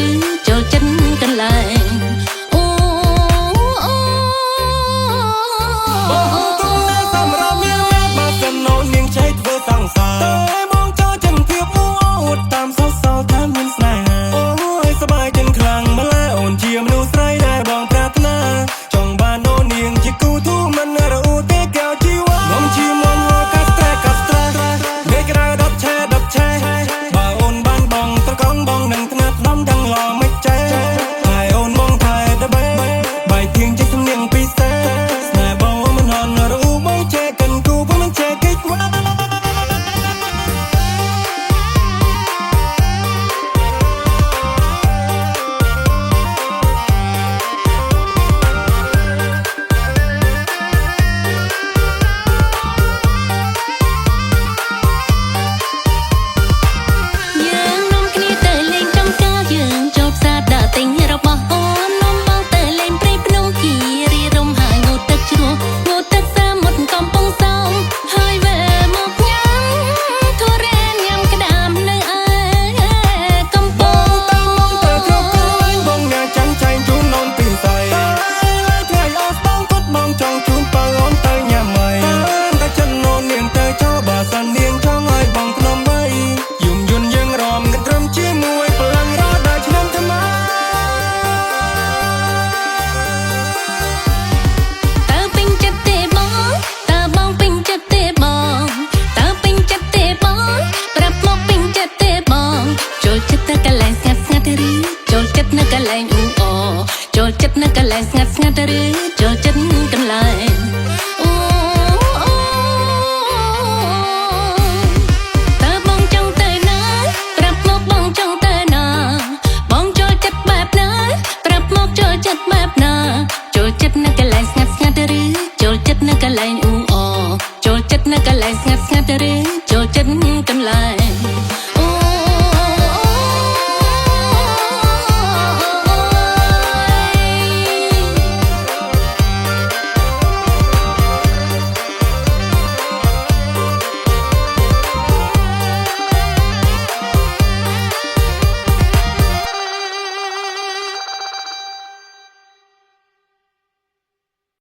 ឬចូលចិត្តកន្លែងអូបងគង់នៅសម្រាប់មានបើសិននោននាងចៃធ្វើសង្សារតែបងចូលចិត្តភាពអួតតាមសោកសោកថាមានស្នេហាអូយសប្បាយចិត្តខ្លាំងម្ល៉េះអូនជាមនុស្សស្រីដែលបងប្រាថ្នាចង់បាននោននាងជាគូទូមិនរអ៊ូទេកៅជីវ៉ាខ្ញុំជាមុនហៅកាស្ត្រេមេក្រៅដប់ឆេបើអូនបានបងត្រកងបងនឹងថ្នាក់ដំទាំងឡមិនចេះតែអូនបងថែដបេបាយទៀងចេះសំនៀងពិសេសស្នេហ៍បងមិនហន់រអ៊ូបងចេះកិនគូបងមិនចេះកិច្ចវ៉ាចូលចិត្តនៅកន្លែងអ៊ូអចូលចិត្តនៅកន្លែងស្ងាត់ឬ